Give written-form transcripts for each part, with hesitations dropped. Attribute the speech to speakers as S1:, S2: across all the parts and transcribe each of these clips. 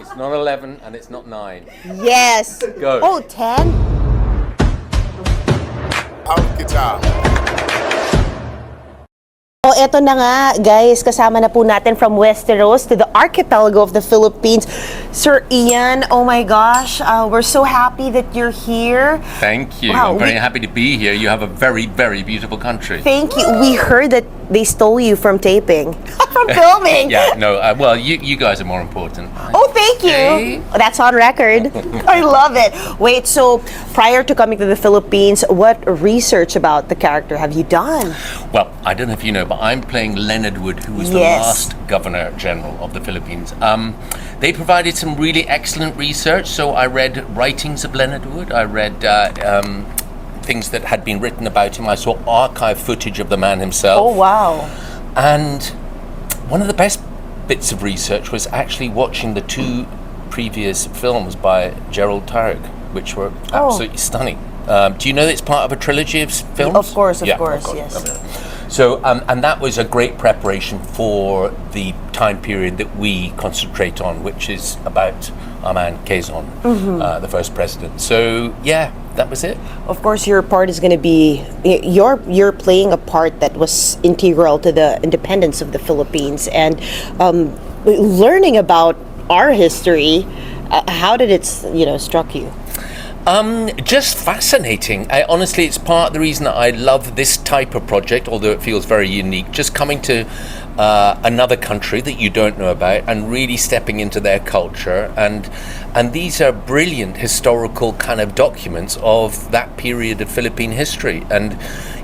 S1: It's not 11 and it's not 9.
S2: Yes.
S1: Go.
S2: Oh, 10?
S3: Guitar.
S2: Oh, eto na nga, guys. Kasama na po natin from Westeros to the archipelago of the Philippines. Sir Iain, oh my gosh, we're so happy that you're here.
S1: Thank you.
S2: Wow,
S1: I'm very happy to be here. You have a very, very beautiful country.
S2: Thank you. We heard that they stole you from taping, from filming.
S1: Yeah, no, well, you guys are more important.
S2: Oh, thank you.
S1: Okay.
S2: That's on record. I love it. Wait, so prior to coming to the Philippines, what research about the character have you done?
S1: Well, I don't know if you know, but I'm playing Leonard Wood, who was the
S2: Yes.
S1: last Governor General of the Philippines. They provided some really excellent research, so I read writings of Leonard Wood. I read things that had been written about him. I saw archive footage of the man himself.
S2: Oh, wow.
S1: And one of the best bits of research was actually watching the two previous films by Gerald Targ, which were absolutely stunning. Do you know that it's part of a trilogy of films?
S2: Of course,
S1: Yeah,
S2: yes.
S1: Okay. So, and that was a great preparation for the time period that we concentrate on, which is about our man Quezon, the first president. So, yeah, that was it.
S2: Of course, your part is going to be you're playing a part that was integral to the independence of the Philippines, and learning about our history. How did it, struck you?
S1: Just fascinating. Honestly, it's part of the reason that I love this type of project, although it feels very unique. Just coming to another country that you don't know about and really stepping into their culture, and these are brilliant historical kind of documents of that period of Philippine history. And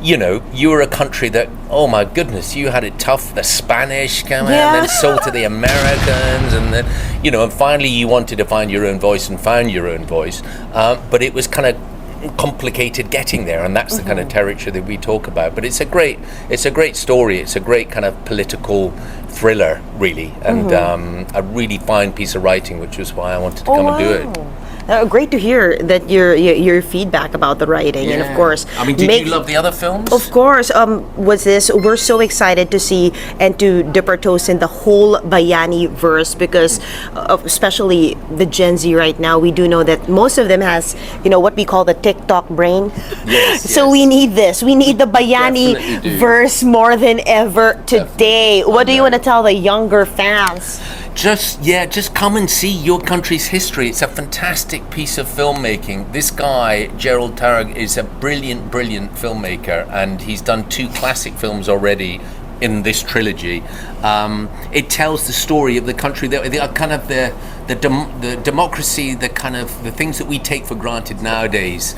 S1: you were a country that, oh my goodness, you had it tough. The Spanish came out and then sold to the Americans, and then and finally you wanted to find your own voice and found your own voice. But it was kind of complicated getting there, and that's the kind of territory that we talk about. But it's a great story. It's a great kind of political thriller, really, and a really fine piece of writing, which was why I wanted to come and do it.
S2: Great to hear that your feedback about the writing, and of course,
S1: I mean, did you love the other films?
S2: Of course. We're so excited to see and to dip our toes in the whole Bayaniverse, because especially the Gen Z right now, we do know that most of them has what we call the TikTok brain.
S1: Yes.
S2: So we need this. We need the Bayaniverse more than ever today. What do you want to tell the younger fans?
S1: Just come and see your country's history. It's a fantastic piece of filmmaking. This guy, Gerald Targ, is a brilliant filmmaker, and he's done 2 classic films already in this trilogy. It tells the story of the country, the democracy, the things that we take for granted nowadays.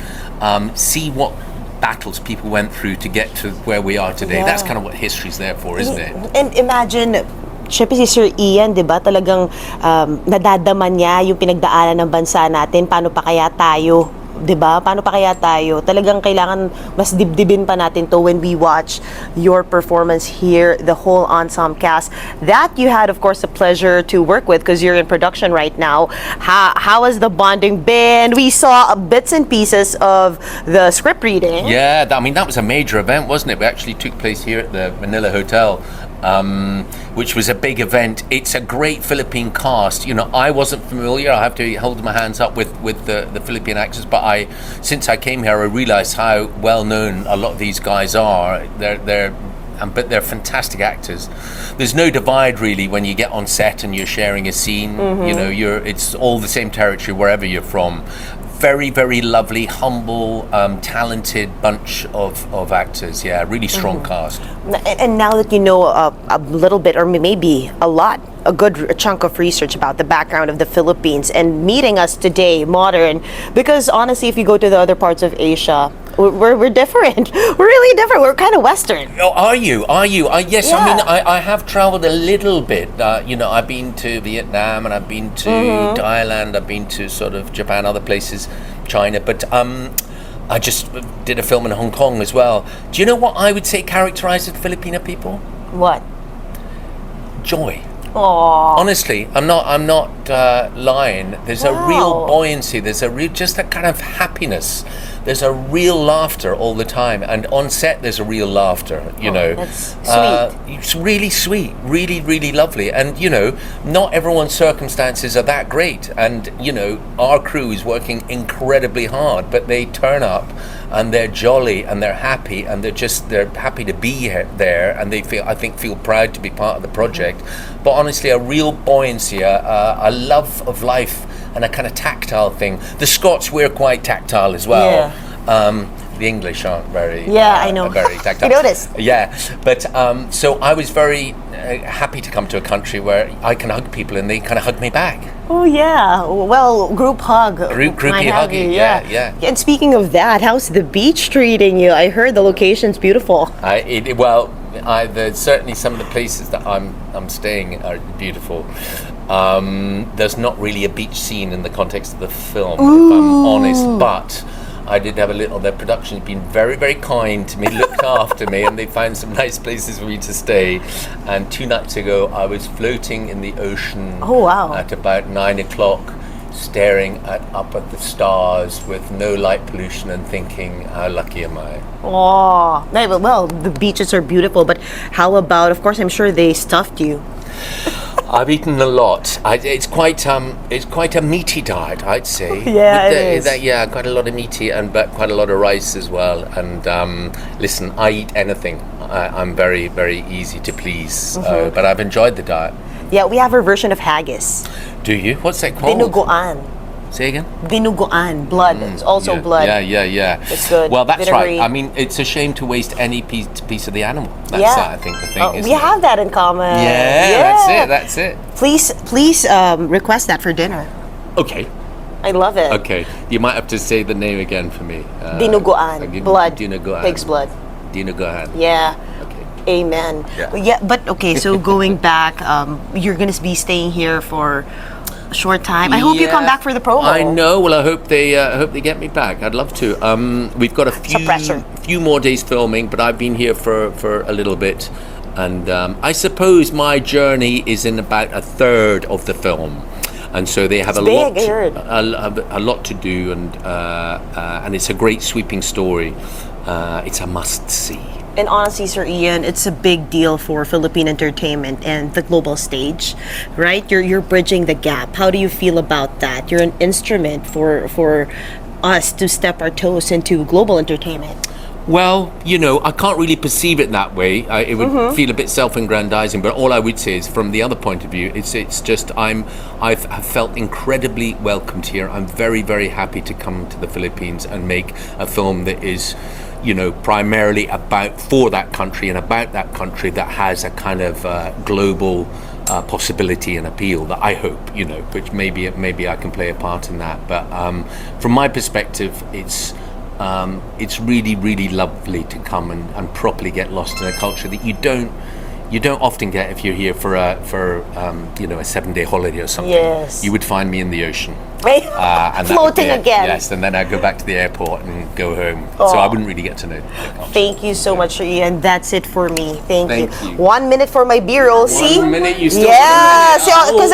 S1: See what battles people went through to get to where we are today. That's kind of what history's there for, isn't it?
S2: And imagine, syempre si Sir Iain, di ba, talagang nadadaman niya yung pinagdaanan ng bansa natin. Paano pa kaya tayo? Di ba? Paano pa kaya tayo? Talagang kailangan mas dibdibin pa natin to when we watch your performance here, the whole ensemble cast. That you had, of course, the pleasure to work with because you're in production right now. How has the bonding been? We saw bits and pieces of the script reading.
S1: Yeah, that was a major event, wasn't it? We actually took place here at the Manila Hotel. Which was a big event. It's a great Philippine cast. I wasn't familiar. I have to hold my hands up with the Philippine actors, but since I came here, I realized how well known a lot of these guys are. But they're fantastic actors. There's no divide really when you get on set and you're sharing a scene. It's all the same territory wherever you're from. Very, very lovely, humble, talented bunch of actors. Yeah, really strong cast.
S2: And now that you know a little bit, or maybe a good chunk of research about the background of the Philippines and meeting us today, modern, because honestly, if you go to the other parts of Asia, we're different. We're really different. We're kind of Western.
S1: Oh, are you? Yes.
S2: Yeah.
S1: I mean, I have traveled a little bit. I've been to Vietnam, and I've been to Thailand. I've been to sort of Japan, other places, China. But I just did a film in Hong Kong as well. Do you know what I would say characterizes the Filipino people?
S2: What?
S1: Joy.
S2: Aww.
S1: Honestly, I'm not lying. There's a real buoyancy. There's just a kind of happiness there's a real laughter all the time, and on set there's a real laughter.
S2: That's sweet.
S1: It's really sweet, really, really lovely, and not everyone's circumstances are that great, and our crew is working incredibly hard, but they turn up and they're jolly and they're happy and they're happy to be there, and they feel proud to be part of the project. But honestly, a real buoyancy, a love of life, and a kind of tactile thing. The Scots, we're quite tactile as well. The English aren't very
S2: I know.
S1: very tactile.
S2: You noticed.
S1: Yeah, but so I was very happy to come to a country where I can hug people and they kind of hug me back.
S2: Oh yeah, well, group hug.
S1: Groupie huggy, yeah.
S2: And speaking of that, how's the beach treating you? I heard the location's beautiful.
S1: There's certainly some of the places that I'm staying are beautiful. There's not really a beach scene in the context of the film, if I'm honest, but I did have the production's been very, very kind to me, looked after me, and they found some nice places for me to stay. And 2 nights ago, I was floating in the ocean at about 9 o'clock, staring up at the stars with no light pollution and thinking, how lucky am I?
S2: Oh, well, the beaches are beautiful, but how about, of course, I'm sure they stuffed you.
S1: I've eaten a lot. It's quite a meaty diet, I'd say.
S2: Yeah, it is.
S1: Quite a lot of meaty, but quite a lot of rice as well. And listen, I eat anything. I'm very, very easy to please. But I've enjoyed the diet.
S2: Yeah, we have our version of haggis.
S1: Do you? What's that called?
S2: Dinuguan.
S1: Say again?
S2: Dinuguan. Blood. It's also blood.
S1: Yeah.
S2: It's good.
S1: Well, that's
S2: Vinegary.
S1: right. I mean, it's a shame to waste any piece of the animal. That's I think the thing, isn't
S2: we
S1: it?
S2: have that in common.
S1: Yeah, that's it.
S2: Please request that for dinner.
S1: Okay.
S2: I love it.
S1: Okay. You might have to say the name again for me.
S2: Dinuguan. Blood.
S1: Dinuguan.
S2: Pig's blood.
S1: Dinuguan.
S2: Yeah.
S1: Okay.
S2: Amen.
S1: Yeah.
S2: But okay, so going back, you're going to be staying here for a short time. I hope you come back for the promo.
S1: I know. Well, I hope they get me back. I'd love to. We've got a few more days filming, but I've been here for a little bit, and I suppose my journey is in about a third of the film, and so they have a lot to do, and it's a great sweeping story. It's a must see.
S2: And honestly, Sir Iain, it's a big deal for Philippine entertainment and the global stage, right? You're bridging the gap. How do you feel about that? You're an instrument for us to step our toes into global entertainment.
S1: Well, I can't really perceive it that way. It would feel a bit self-aggrandizing, but all I would say is, from the other point of view, it's just I've felt incredibly welcomed here. I'm very, very happy to come to the Philippines and make a film that is, primarily for that country and about that country, that has a kind of global possibility and appeal that I hope, which maybe I can play a part in that. But from my perspective, it's really, really lovely to come and properly get lost in a culture that you don't often get if you're here for a 7-day holiday or something.
S2: Yes.
S1: You would find me in the ocean.
S2: And floating again.
S1: Yes, and then I'd go back to the airport and go home. So I wouldn't really get to know.
S2: Thank you so much, Sir Iain. That's it for me. Thank you.
S1: you.
S2: 1 minute for my B-roll. See?
S1: 1 minute, you still
S2: because